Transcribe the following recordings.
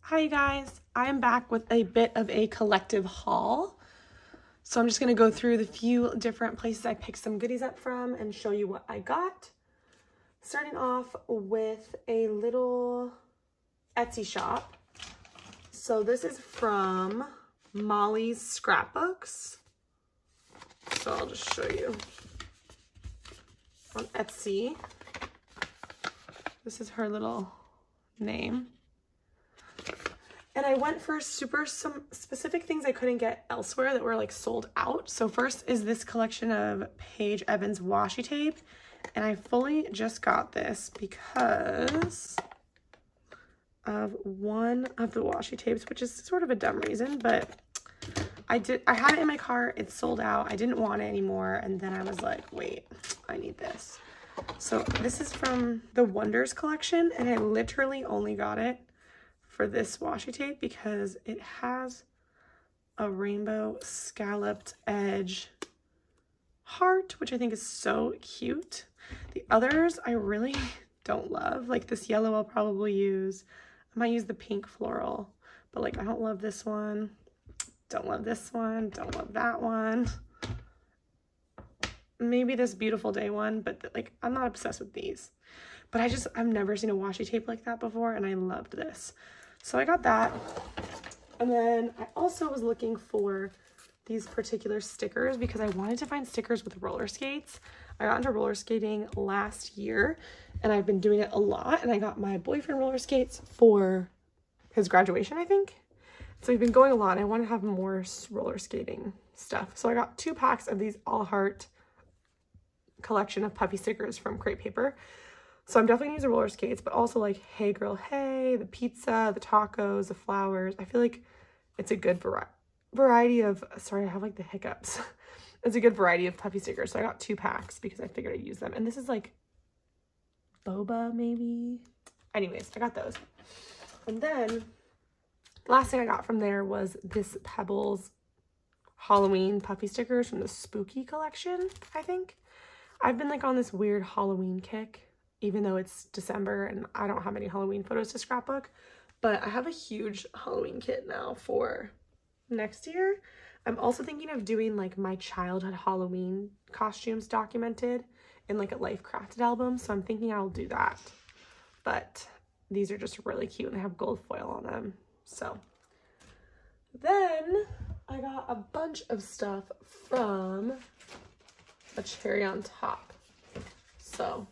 Hi you guys, I am back with a bit of a collective haul. So I'm just going to go through the few different places I picked some goodies up from and show you what I got. Starting off with a little Etsy shop. So this is from Molly's Scrapbooks. So I'll just show you on Etsy. This is her little name. And I went for some specific things I couldn't get elsewhere that were like sold out. So first is this collection of Paige Evans washi tape. And I fully just got this because of one of the washi tapes, which is sort of a dumb reason, but I had it in my cart, it's sold out, I didn't want it anymore, and then I was like, wait, I need this. So this is from the Wonders collection, and I literally only got it for this washi tape because it has a rainbow scalloped edge heart, which I think is so cute. The others I really don't love. Like this yellow I'll probably use. I might use the pink floral, but like I don't love this one. Don't love this one. Don't love that one. Maybe this Beautiful Day one, but like I'm not obsessed with these. But I've never seen a washi tape like that before, and I loved this. So I got that. And then I also was looking for these particular stickers because I wanted to find stickers with roller skates. I got into roller skating last year and I've been doing it a lot, and I got my boyfriend roller skates for his graduation, I think. So we've been going a lot and I want to have more roller skating stuff. So I got 2 packs of these all heart collection of puffy stickers from Crate Paper. So I'm definitely gonna use the roller skates, but also like Hey Girl Hey, the pizza, the tacos, the flowers. I feel like it's a good variety of, sorry, I have like the hiccups. It's a good variety of puffy stickers. So I got 2 packs because I figured I'd use them. And this is like boba maybe. Anyways, I got those. And then last thing I got from there was this Pebbles Halloween puffy stickers from the Spooky collection, I think. I've been like on this weird Halloween kick, even though it's December and I don't have any Halloween photos to scrapbook, but I have a huge Halloween kit now for next year. I'm also thinking of doing like my childhood Halloween costumes documented in like a life crafted album, so I'm thinking I'll do that. But these are just really cute and they have gold foil on them. So then I got a bunch of stuff from A Cherry on Top. So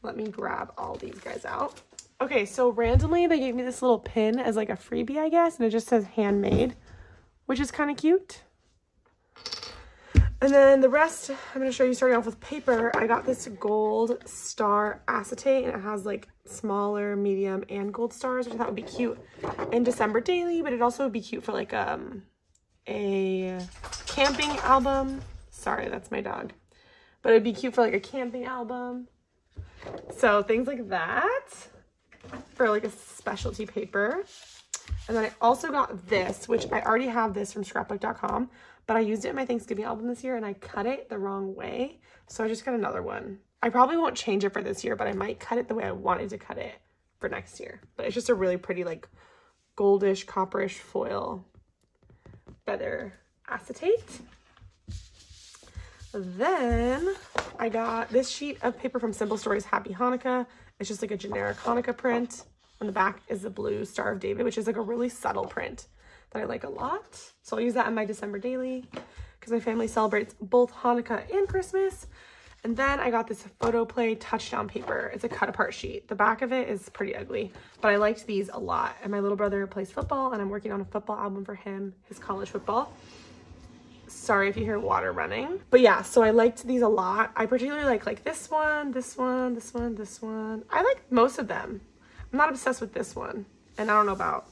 let me grab all these guys out. Okay, so randomly they gave me this little pin as like a freebie, I guess, and it just says handmade, which is kind of cute. And then the rest, I'm going to show you starting off with paper. I got this gold star acetate, and it has like smaller, medium, and gold stars, which I thought would be cute in December daily, but it also would be cute for like a camping album. Sorry, that's my dog. But it'd be cute for like a camping album. So things like that for like a specialty paper. And then I also got this, which I already have this from scrapbook.com, but I used it in my Thanksgiving album this year and I cut it the wrong way. So I just got another one. I probably won't change it for this year, but I might cut it the way I wanted to cut it for next year. But it's just a really pretty like goldish, copperish foil feather acetate. Then I got this sheet of paper from Simple Stories Happy Hanukkah. It's just like a generic Hanukkah print. On the back is the blue Star of David, which is like a really subtle print that I like a lot. So I'll use that in my December daily because my family celebrates both Hanukkah and Christmas. And then I got this Photo Play touchdown paper. It's a cut apart sheet. The back of it is pretty ugly, but I liked these a lot. And my little brother plays football and I'm working on a football album for him, his college football. Sorry if you hear water running. But yeah, so I liked these a lot. I particularly like this one, this one, this one, this one. I like most of them. I'm not obsessed with this one. And I don't know about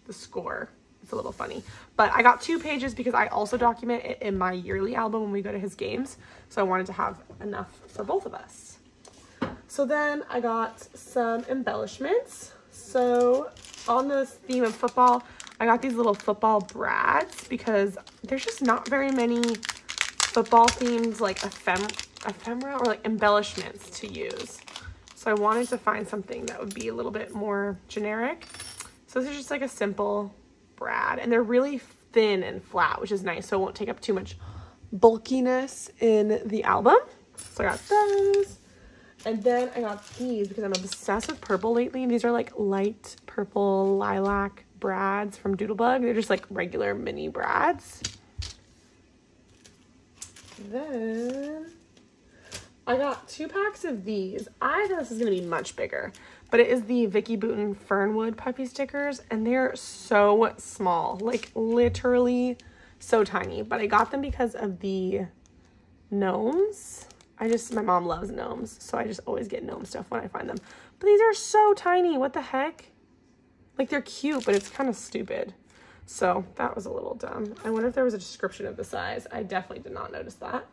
the score. It's a little funny. But I got 2 pages because I also document it in my yearly album when we go to his games. So I wanted to have enough for both of us. So then I got some embellishments. So on the theme of football, I got these little football brads because there's just not very many football themed like ephemera or like embellishments to use. So I wanted to find something that would be a little bit more generic. So So this is just like a simple brad, and they're really thin and flat, which is nice, so it won't take up too much bulkiness in the album. So I got those. And then I got these because I'm obsessed with purple lately. These are like light purple lilac brads from Doodlebug. They're just like regular mini brads. Then I got 2 packs of these. I thought this was gonna be much bigger, but it is the Vicki Fernwood Puffy Stickers, and they're so small, like literally so tiny. But I got them because of the gnomes. My mom loves gnomes, so I just always get gnome stuff when I find them. But these are so tiny, what the heck? Like, they're cute, but it's kind of stupid. So that was a little dumb. I wonder if there was a description of the size. I definitely did not notice that.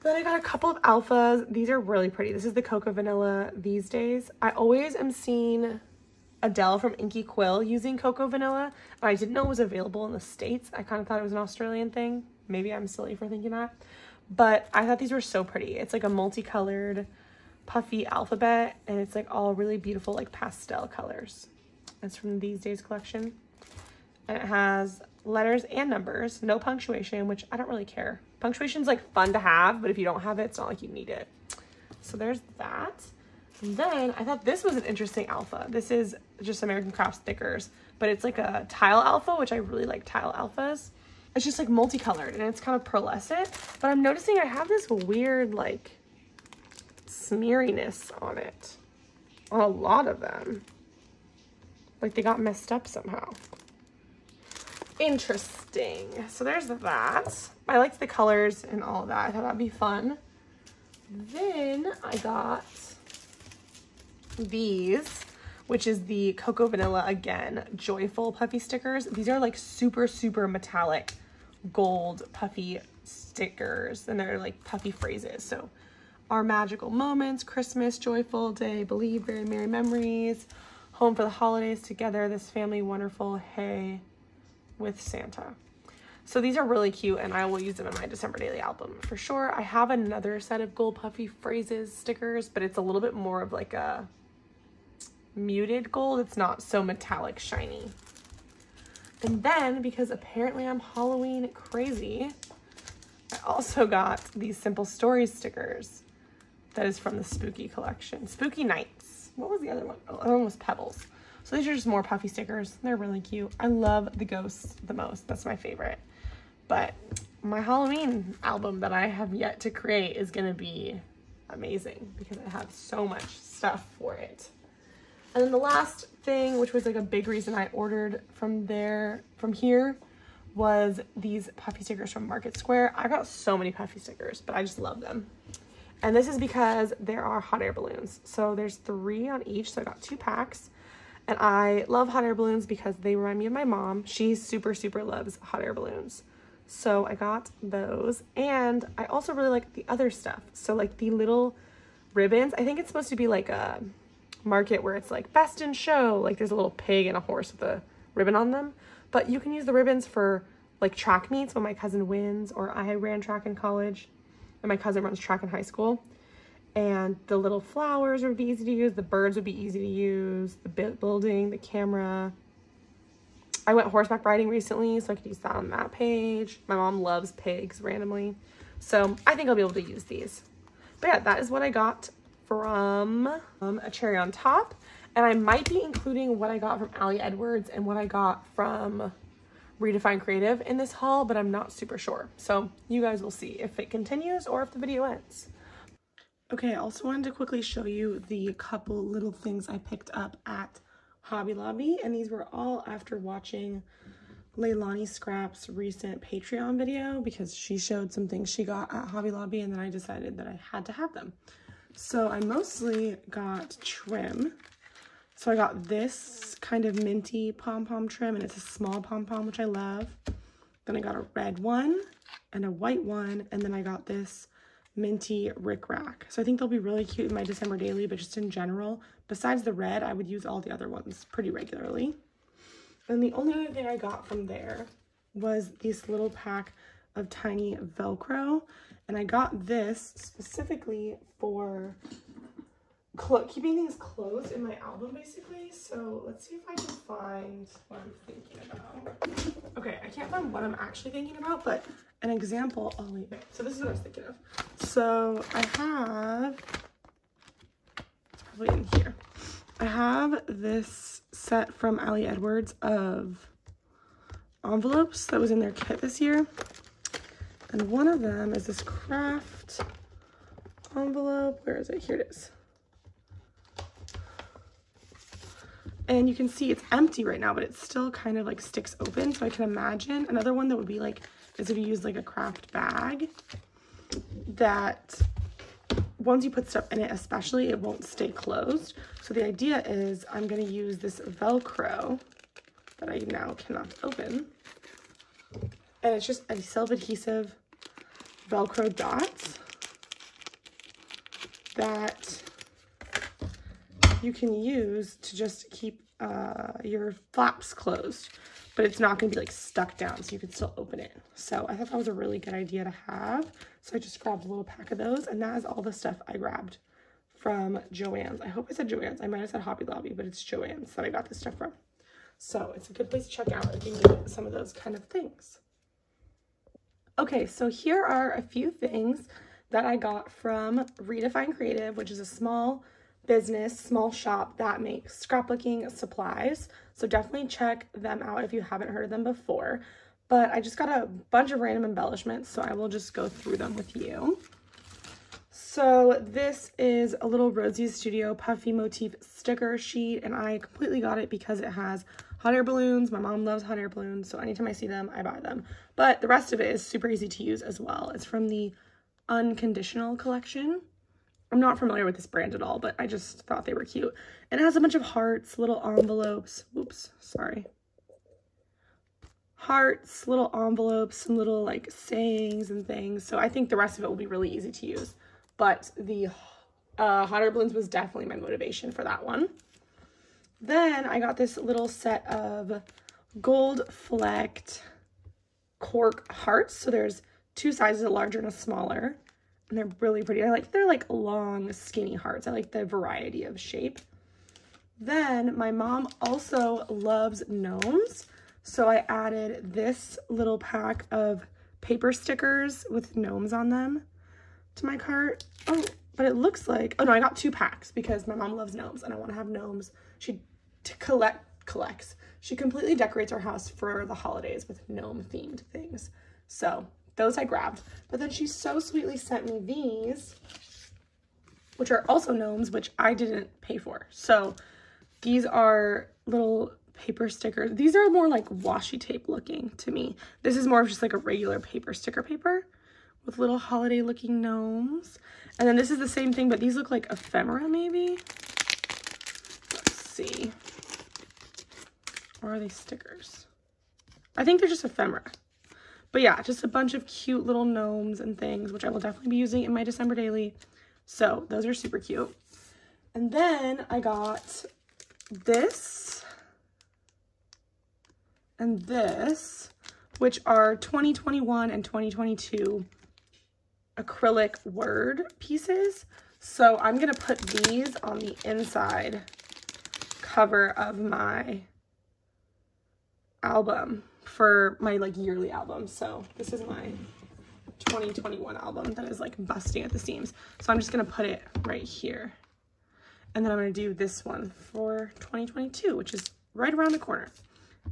Then I got a couple of alphas. These are really pretty. This is the Cocoa Vanilla These Days. I always am seeing Adele from Inky Quill using Cocoa Vanilla, and I didn't know it was available in the States. I kind of thought it was an Australian thing. Maybe I'm silly for thinking that. But I thought these were so pretty. It's like a multicolored puffy alphabet, and it's like all really beautiful like pastel colors. It's from the These Days collection. And it has letters and numbers, no punctuation, which I don't really care. Punctuation's like fun to have, but if you don't have it, it's not like you need it. So there's that. And then I thought this was an interesting alpha. This is just American Craft stickers, but it's like a tile alpha, which I really like tile alphas. It's just like multicolored and it's kind of pearlescent, but I'm noticing I have this weird like smeariness on it on a lot of them. Like they got messed up somehow. Interesting. So there's that. I liked the colors and all of that. I thought that'd be fun. Then I got these, which is the Cocoa Vanilla, again, Joyful Puffy Stickers. These are like super, super metallic gold puffy stickers, and they're like puffy phrases. So, our magical moments, Christmas, joyful day, believe, very merry memories, home for the holidays, together, this family, wonderful, hey, with Santa. So these are really cute, and I will use them in my December daily album for sure. I have another set of gold puffy phrases stickers, but it's a little bit more of like a muted gold. It's not so metallic shiny. And then, because apparently I'm Halloween crazy, I also got these Simple Stories stickers. That is from the Spooky collection. Spooky Nights. What was the other one? Oh, the other one was Pebbles. So these are just more puffy stickers. They're really cute. I love the ghosts the most. That's my favorite. But my Halloween album that I have yet to create is going to be amazing because I have so much stuff for it. And then the last thing, which was like a big reason I ordered from here, was these puffy stickers from Market Square. I got so many puffy stickers, but I just love them. And this is because there are hot air balloons. So there's 3 on each, so I got 2 packs. And I love hot air balloons because they remind me of my mom. She super, super loves hot air balloons. So I got those. And I also really like the other stuff. So like the little ribbons, I think it's supposed to be like a market where it's like best in show, like there's a little pig and a horse with a ribbon on them, but you can use the ribbons for like track meets when my cousin wins, or I ran track in college and my cousin runs track in high school, and the little flowers would be easy to use, the birds would be easy to use, the building, the camera. I went horseback riding recently, so I could use that on that page. My mom loves pigs randomly, so I think I'll be able to use these. But yeah, that is what I got from A Cherry on Top, and I might be including what I got from Ali Edwards and what I got from Redefined Kreative in this haul, but I'm not super sure. So you guys will see if it continues or if the video ends. Okay, I also wanted to quickly show you the couple little things I picked up at Hobby Lobby, and these were all after watching Leilani Scrap's recent Patreon video because she showed some things she got at Hobby Lobby, and then I decided that I had to have them. So I mostly got trim. So I got this kind of minty pom-pom trim, and it's a small pom-pom, which I love. Then I got a red one and a white one, and then I got this minty rickrack. So I think they'll be really cute in my December daily, but just in general, besides the red, I would use all the other ones pretty regularly. And the only other thing I got from there was this little pack of tiny Velcro. And I got this specifically for keeping things closed in my album basically. So let's see if I can find what I'm thinking about. Okay, I can't find what I'm actually thinking about, but an example. Oh wait, so this is what I was thinking of. So I have, it's probably in here. I have this set from Ali Edwards of envelopes that was in their kit this year. And one of them is this craft envelope. Where is it? Here it is. And you can see it's empty right now, but it still kind of like sticks open. So I can imagine another one that would be like, is if you use like a craft bag that once you put stuff in it, especially, it won't stay closed. So the idea is I'm going to use this Velcro that I now cannot open. And it's just a self-adhesive Velcro dots that you can use to just keep your flaps closed, but it's not going to be like stuck down, so you can still open it. So I thought that was a really good idea to have. So I just grabbed a little pack of those, and that is all the stuff I grabbed from Joann's. I hope I said Joann's. I might have said Hobby Lobby, but it's Joann's that I got this stuff from. So it's a good place to check out if you need some of those kind of things. Okay, so here are a few things that I got from Redefined Kreative, which is a small business, small shop that makes scrapbooking supplies. So definitely check them out if you haven't heard of them before. But I just got a bunch of random embellishments, so I will just go through them with you. So this is a little Rosie's Studio Puffy motif sticker sheet, and I completely got it because it has hot air balloons. My mom loves hot air balloons, so anytime I see them, I buy them. But the rest of it is super easy to use as well. It's from the Unconditional collection. I'm not familiar with this brand at all, but I just thought they were cute. And it has a bunch of hearts, little envelopes. Whoops, sorry. Hearts, little envelopes, some little like sayings and things. So I think the rest of it will be really easy to use. But the hot air balloons was definitely my motivation for that one. Then I got this little set of gold flecked cork hearts. So there's two sizes, a larger and a smaller. And they're really pretty. They're like long, skinny hearts. I like the variety of shape. Then my mom also loves gnomes. So I added this little pack of paper stickers with gnomes on them to my cart. Oh, but it looks like, oh no, I got 2 packs because my mom loves gnomes and I want to have gnomes. She collects. She completely decorates our house for the holidays with gnome themed things. So those I grabbed, but then she so sweetly sent me these, which are also gnomes, which I didn't pay for. So these are little paper stickers. These are more like washi tape looking to me. This is more of just like a regular paper sticker paper with little holiday looking gnomes. And then this is the same thing, but these look like ephemera maybe. Let's see. Or are they stickers? I think they're just ephemera. But yeah, just a bunch of cute little gnomes and things, which I will definitely be using in my December daily. So those are super cute. And then I got this and this, which are 2021 and 2022 acrylic word pieces. So I'm going to put these on the inside cover of my album for my like yearly album. So this is my 2021 album that is like busting at the seams. So I'm just going to put it right here. And then I'm going to do this one for 2022, which is right around the corner.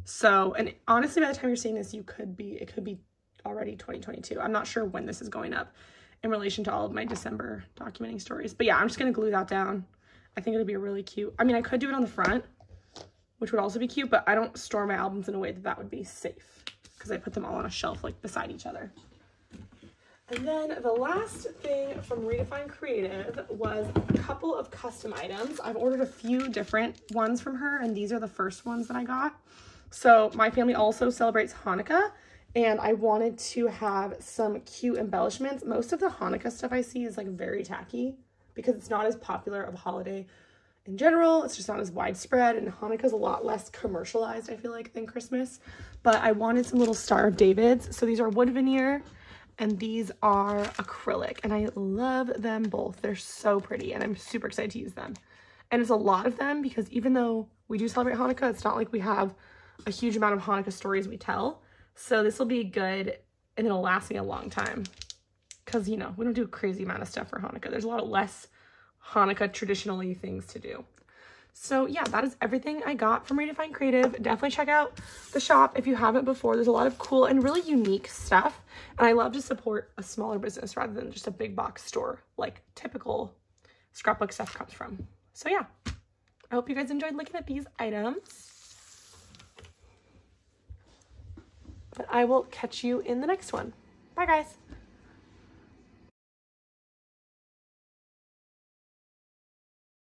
So, and honestly, by the time you're seeing this, it could be already 2022. I'm not sure when this is going up in relation to all of my December documenting stories. But yeah, I'm just going to glue that down. I think it'll be really cute. I mean, I could do it on the front, which would also be cute, but I don't store my albums in a way that that would be safe because I put them all on a shelf like beside each other. And then the last thing from Redefined Kreative was a couple of custom items. I've ordered a few different ones from her, and these are the first ones that I got. So my family also celebrates Hanukkah, and I wanted to have some cute embellishments. Most of the Hanukkah stuff I see is like very tacky because it's not as popular of a holiday in general. It's just not as widespread, and Hanukkah's a lot less commercialized, I feel like, than Christmas. But I wanted some little Star of Davids. So these are wood veneer, and these are acrylic, and I love them both. They're so pretty, and I'm super excited to use them. And it's a lot of them because even though we do celebrate Hanukkah, it's not like we have a huge amount of Hanukkah stories we tell. So this will be good, and it'll last me a long time because, you know, we don't do a crazy amount of stuff for Hanukkah. There's a lot of less Hanukkah traditionally things to do. So yeah, that is everything I got from Redefined Kreative. Definitely check out the shop if you haven't before. There's a lot of cool and really unique stuff. And I love to support a smaller business rather than just a big box store like typical scrapbook stuff comes from. So yeah, I hope you guys enjoyed looking at these items. But I will catch you in the next one. Bye guys.